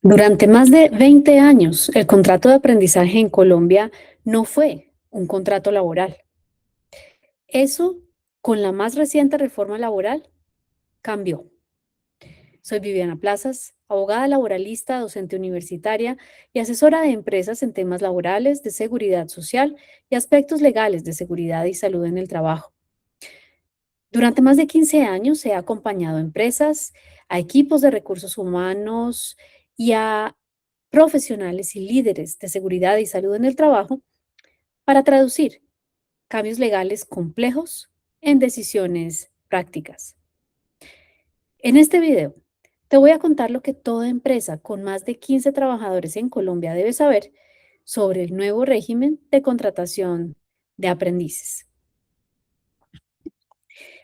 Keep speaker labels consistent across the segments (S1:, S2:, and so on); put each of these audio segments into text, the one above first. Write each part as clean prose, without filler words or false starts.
S1: Durante más de 20 años, el contrato de aprendizaje en Colombia no fue un contrato laboral. Eso, con la más reciente reforma laboral, cambió. Soy Viviana Plazas, abogada laboralista, docente universitaria y asesora de empresas en temas laborales, de seguridad social y aspectos legales de seguridad y salud en el trabajo. Durante más de 15 años he acompañado a empresas, a equipos de recursos humanos y a profesionales y líderes de seguridad y salud en el trabajo para traducir cambios legales complejos en decisiones prácticas. En este video te voy a contar lo que toda empresa con más de 15 trabajadores en Colombia debe saber sobre el nuevo régimen de contratación de aprendices.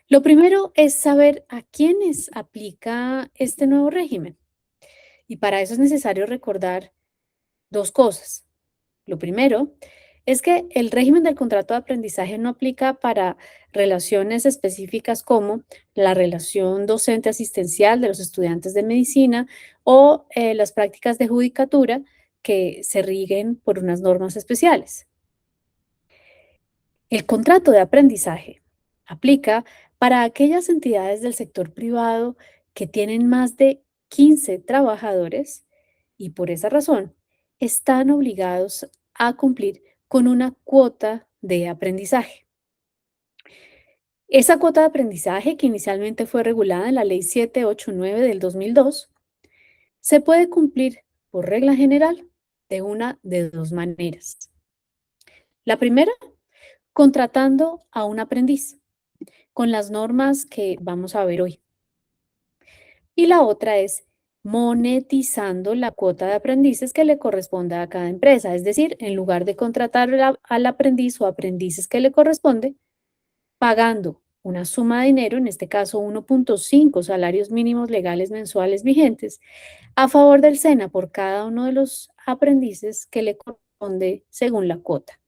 S1: Lo primero es saber a quiénes aplica este nuevo régimen. Y para eso es necesario recordar dos cosas. Lo primero es que el régimen del contrato de aprendizaje no aplica para relaciones específicas como la relación docente asistencial de los estudiantes de medicina o las prácticas de judicatura que se rigen por unas normas especiales. El contrato de aprendizaje aplica para aquellas entidades del sector privado que tienen más de 15 trabajadores y por esa razón están obligados a cumplir con una cuota de aprendizaje. Esa cuota de aprendizaje, que inicialmente fue regulada en la Ley 789 del 2002, se puede cumplir por regla general de una de dos maneras. La primera, contratando a un aprendiz con las normas que vamos a ver hoy. Y la otra es monetizando la cuota de aprendices que le corresponde a cada empresa. Es decir, en lugar de contratar al aprendiz o aprendices que le corresponde, pagando una suma de dinero, en este caso 1.5 salarios mínimos legales mensuales vigentes, a favor del SENA por cada uno de los aprendices que le corresponde según la cuota.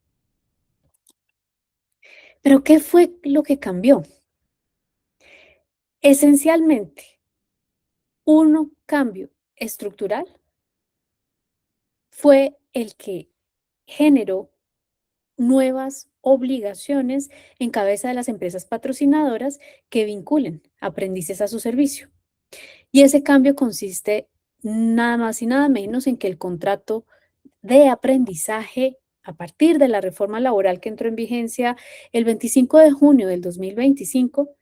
S1: Pero ¿qué fue lo que cambió? Esencialmente, un cambio estructural fue el que generó nuevas obligaciones en cabeza de las empresas patrocinadoras que vinculen aprendices a su servicio. Y ese cambio consiste nada más y nada menos en que el contrato de aprendizaje a partir de la reforma laboral que entró en vigencia el 25 de junio del 2025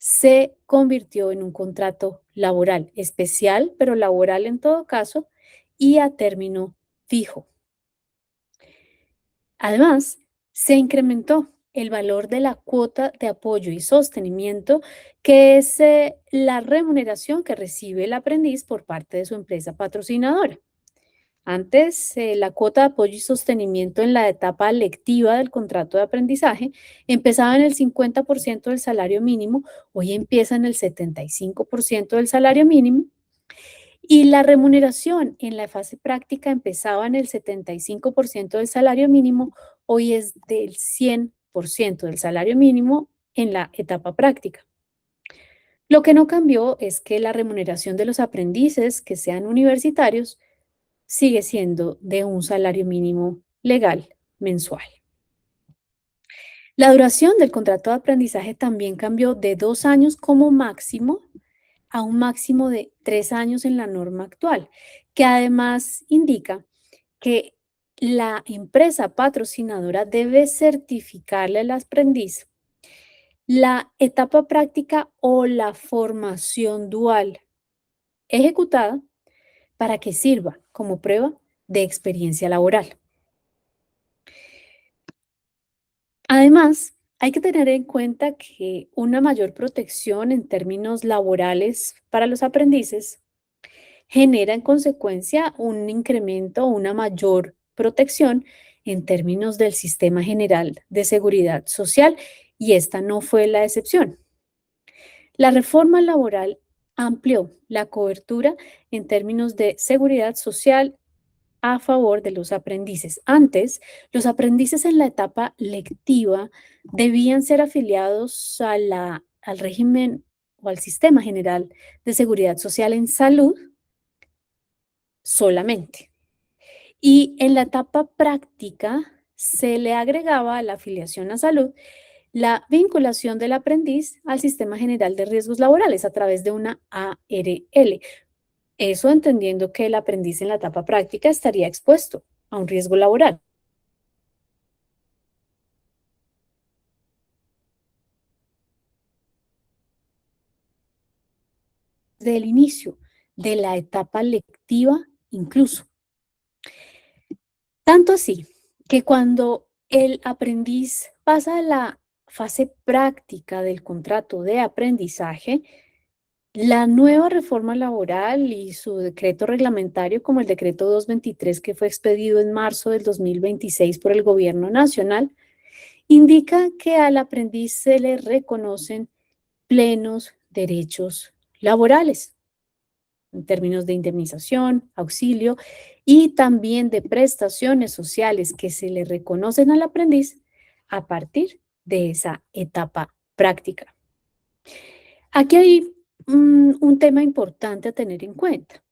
S1: se convirtió en un contrato laboral especial, pero laboral en todo caso, y a término fijo. Además, se incrementó el valor de la cuota de apoyo y sostenimiento, que es la remuneración que recibe el aprendiz por parte de su empresa patrocinadora. Antes, la cuota de apoyo y sostenimiento en la etapa lectiva del contrato de aprendizaje empezaba en el 50% del salario mínimo, hoy empieza en el 75% del salario mínimo, y la remuneración en la fase práctica empezaba en el 75% del salario mínimo, hoy es del 100% del salario mínimo en la etapa práctica. Lo que no cambió es que la remuneración de los aprendices que sean universitarios sigue siendo de un salario mínimo legal mensual. La duración del contrato de aprendizaje también cambió de 2 años como máximo a un máximo de 3 años en la norma actual, que además indica que la empresa patrocinadora debe certificarle al aprendiz la etapa práctica o la formación dual ejecutada para que sirva como prueba de experiencia laboral. Además, hay que tener en cuenta que una mayor protección en términos laborales para los aprendices genera en consecuencia un incremento o una mayor protección en términos del sistema general de seguridad social, y esta no fue la excepción. La reforma laboral amplió la cobertura en términos de seguridad social a favor de los aprendices. Antes, los aprendices en la etapa lectiva debían ser afiliados al régimen o al sistema general de seguridad social en salud solamente. Y en la etapa práctica se le agregaba a la afiliación a salud la vinculación del aprendiz al Sistema General de Riesgos Laborales a través de una ARL. Eso entendiendo que el aprendiz en la etapa práctica estaría expuesto a un riesgo laboral. Desde el inicio de la etapa lectiva incluso. Tanto así que cuando el aprendiz pasa a la fase práctica del contrato de aprendizaje, la nueva reforma laboral y su decreto reglamentario, como el decreto 223 que fue expedido en marzo del 2026 por el Gobierno Nacional, indica que al aprendiz se le reconocen plenos derechos laborales en términos de indemnización, auxilio y también de prestaciones sociales que se le reconocen al aprendiz a partir de esa etapa práctica. Aquí hay un tema importante a tener en cuenta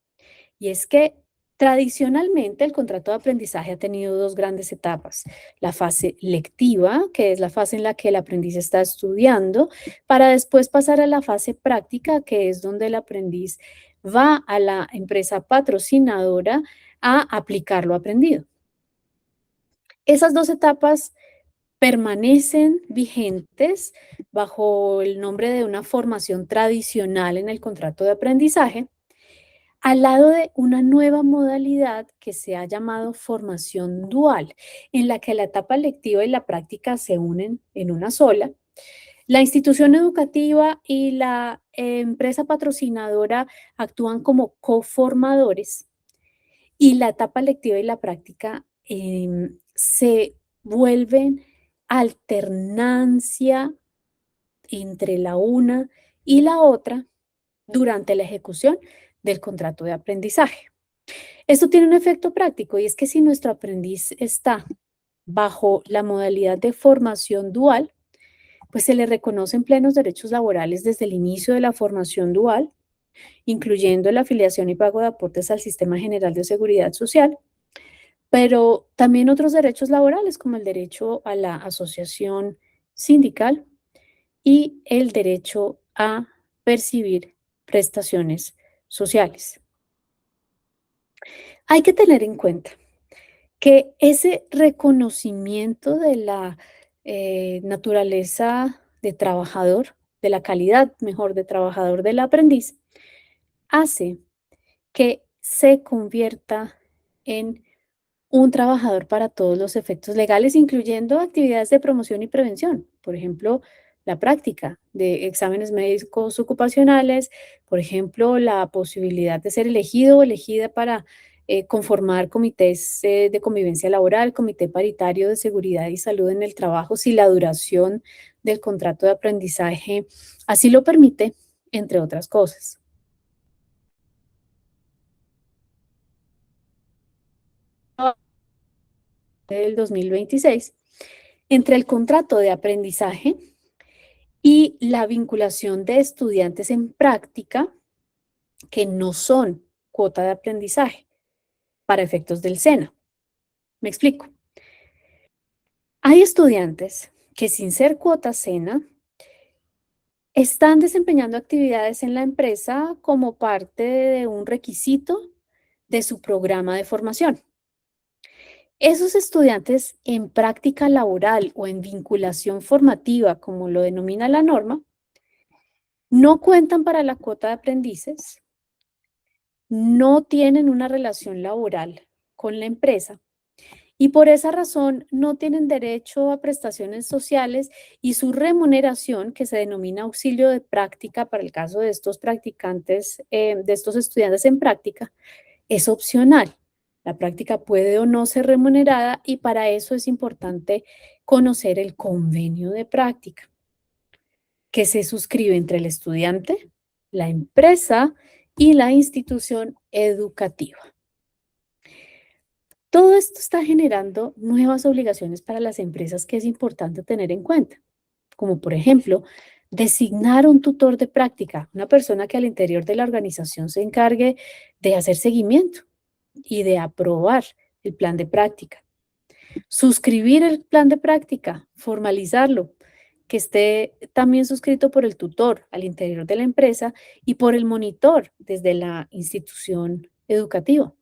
S1: y es que tradicionalmente el contrato de aprendizaje ha tenido dos grandes etapas. La fase lectiva, que es la fase en la que el aprendiz está estudiando, para después pasar a la fase práctica, que es donde el aprendiz va a la empresa patrocinadora a aplicar lo aprendido. Esas dos etapas permanecen vigentes bajo el nombre de una formación tradicional en el contrato de aprendizaje, al lado de una nueva modalidad que se ha llamado formación dual, en la que la etapa lectiva y la práctica se unen en una sola. La institución educativa y la empresa patrocinadora actúan como coformadores y la etapa lectiva y la práctica se vuelven alternancia entre la una y la otra durante la ejecución del contrato de aprendizaje. Esto tiene un efecto práctico y es que si nuestro aprendiz está bajo la modalidad de formación dual, pues se le reconocen plenos derechos laborales desde el inicio de la formación dual, incluyendo la afiliación y pago de aportes al Sistema General de Seguridad Social, pero también otros derechos laborales como el derecho a la asociación sindical y el derecho a percibir prestaciones sociales. Hay que tener en cuenta que ese reconocimiento de la naturaleza de trabajador, de la calidad mejor de trabajador del aprendiz, hace que se convierta en un trabajador para todos los efectos legales, incluyendo actividades de promoción y prevención. Por ejemplo, la práctica de exámenes médicos ocupacionales, por ejemplo, la posibilidad de ser elegido o elegida para conformar comités de convivencia laboral, comité paritario de seguridad y salud en el trabajo, si la duración del contrato de aprendizaje así lo permite, entre otras cosas. Del 2026, entre el contrato de aprendizaje y la vinculación de estudiantes en práctica que no son cuota de aprendizaje para efectos del SENA. Me explico. Hay estudiantes que sin ser cuota SENA están desempeñando actividades en la empresa como parte de un requisito de su programa de formación. Esos estudiantes en práctica laboral o en vinculación formativa, como lo denomina la norma, no cuentan para la cuota de aprendices, no tienen una relación laboral con la empresa y por esa razón no tienen derecho a prestaciones sociales y su remuneración, que se denomina auxilio de práctica para el caso de estos practicantes, de estos estudiantes en práctica, es opcional. La práctica puede o no ser remunerada y para eso es importante conocer el convenio de práctica que se suscribe entre el estudiante, la empresa y la institución educativa. Todo esto está generando nuevas obligaciones para las empresas que es importante tener en cuenta, como por ejemplo, designar un tutor de práctica, una persona que al interior de la organización se encargue de hacer seguimiento y de aprobar el plan de práctica. Suscribir el plan de práctica, formalizarlo, que esté también suscrito por el tutor al interior de la empresa y por el monitor desde la institución educativa.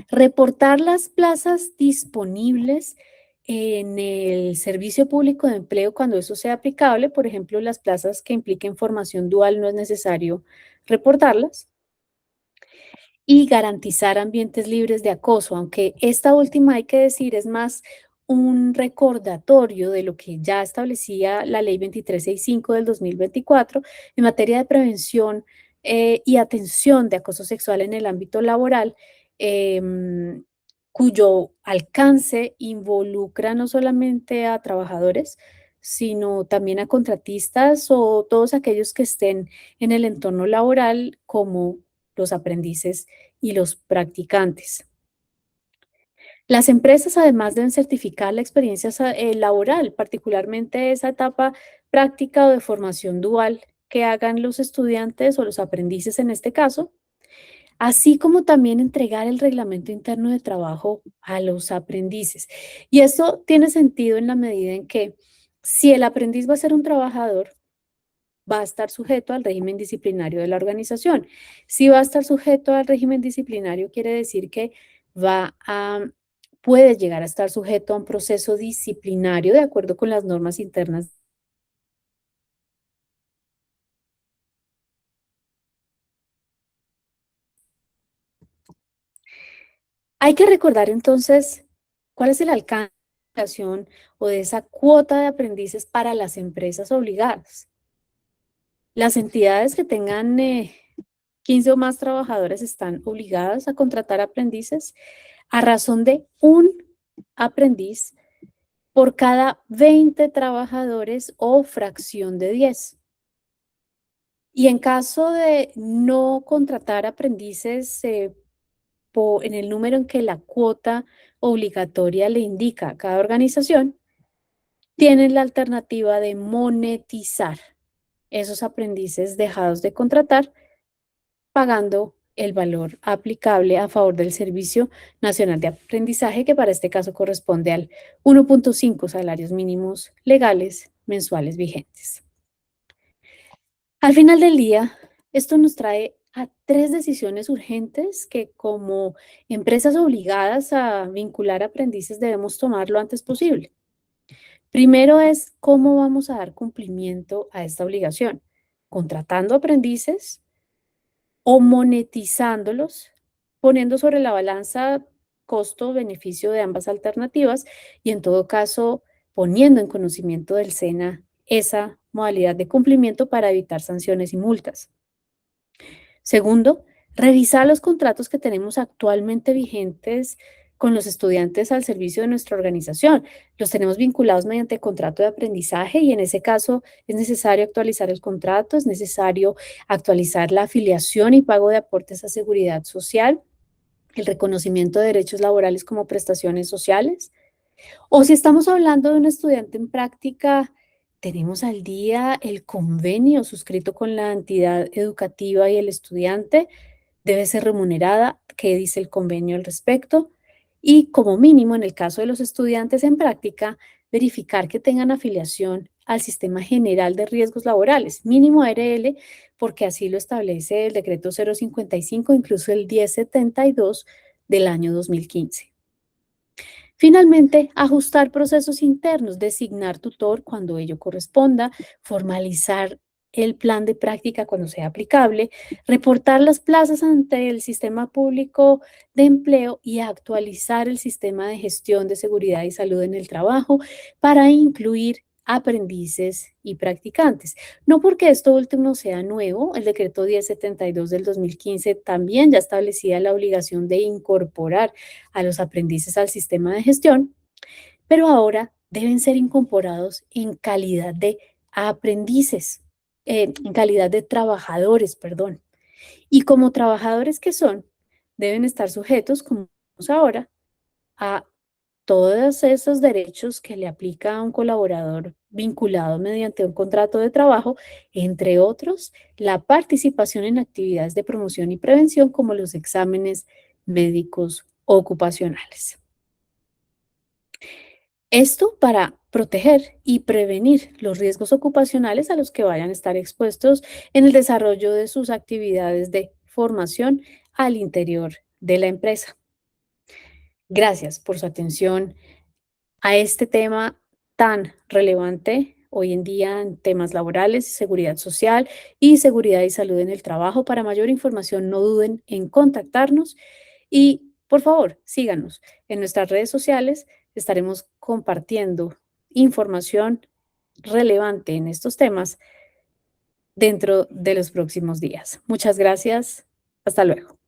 S1: Reportar las plazas disponibles en el servicio público de empleo cuando eso sea aplicable. Por ejemplo, las plazas que impliquen formación dual no es necesario reportarlas. Y garantizar ambientes libres de acoso, aunque esta última, hay que decir, es más un recordatorio de lo que ya establecía la Ley 2365 del 2024 en materia de prevención y atención de acoso sexual en el ámbito laboral, cuyo alcance involucra no solamente a trabajadores, sino también a contratistas o todos aquellos que estén en el entorno laboral como los aprendices y los practicantes. Las empresas además deben certificar la experiencia laboral, particularmente esa etapa práctica o de formación dual que hagan los estudiantes o los aprendices en este caso, así como también entregar el reglamento interno de trabajo a los aprendices. Y esto tiene sentido en la medida en que si el aprendiz va a ser un trabajador, va a estar sujeto al régimen disciplinario de la organización. Si va a estar sujeto al régimen disciplinario, quiere decir que va a, puede llegar a estar sujeto a un proceso disciplinario de acuerdo con las normas internas. Hay que recordar entonces cuál es el alcance de la educación o de esa cuota de aprendices para las empresas obligadas. Las entidades que tengan 15 o más trabajadores están obligadas a contratar aprendices a razón de un aprendiz por cada 20 trabajadores o fracción de 10. Y en caso de no contratar aprendices en el número en que la cuota obligatoria le indica a cada organización, tienen la alternativa de monetizar esos aprendices dejados de contratar pagando el valor aplicable a favor del Servicio Nacional de Aprendizaje, que para este caso corresponde al 1.5 salarios mínimos legales mensuales vigentes. Al final del día, esto nos trae a 3 decisiones urgentes que como empresas obligadas a vincular aprendices debemos tomar lo antes posible. Primero es cómo vamos a dar cumplimiento a esta obligación, contratando aprendices o monetizándolos, poniendo sobre la balanza costo-beneficio de ambas alternativas y en todo caso poniendo en conocimiento del SENA esa modalidad de cumplimiento para evitar sanciones y multas. Segundo, revisar los contratos que tenemos actualmente vigentes con los estudiantes al servicio de nuestra organización. Los tenemos vinculados mediante contrato de aprendizaje y en ese caso es necesario actualizar el contrato, es necesario actualizar la afiliación y pago de aportes a seguridad social, el reconocimiento de derechos laborales como prestaciones sociales. O si estamos hablando de un estudiante en práctica, tenemos al día el convenio suscrito con la entidad educativa y el estudiante debe ser remunerada. ¿Qué dice el convenio al respecto? Y como mínimo, en el caso de los estudiantes en práctica, verificar que tengan afiliación al Sistema General de Riesgos Laborales, mínimo ARL, porque así lo establece el decreto 055, incluso el 1072 del año 2015. Finalmente, ajustar procesos internos, designar tutor cuando ello corresponda, formalizar el plan de práctica cuando sea aplicable, reportar las plazas ante el sistema público de empleo y actualizar el sistema de gestión de seguridad y salud en el trabajo para incluir aprendices y practicantes. No porque esto último sea nuevo, el decreto 1072 del 2015 también ya establecía la obligación de incorporar a los aprendices al sistema de gestión, pero ahora deben ser incorporados en calidad de aprendices, en calidad de trabajadores, perdón. Y como trabajadores que son, deben estar sujetos, como vemos ahora, a todos esos derechos que le aplica a un colaborador vinculado mediante un contrato de trabajo, entre otros, la participación en actividades de promoción y prevención como los exámenes médicos ocupacionales. Esto para proteger y prevenir los riesgos ocupacionales a los que vayan a estar expuestos en el desarrollo de sus actividades de formación al interior de la empresa. Gracias por su atención a este tema tan relevante hoy en día en temas laborales, seguridad social y seguridad y salud en el trabajo. Para mayor información, no duden en contactarnos y, por favor, síganos en nuestras redes sociales. Estaremos compartiendo información relevante en estos temas dentro de los próximos días. Muchas gracias. Hasta luego.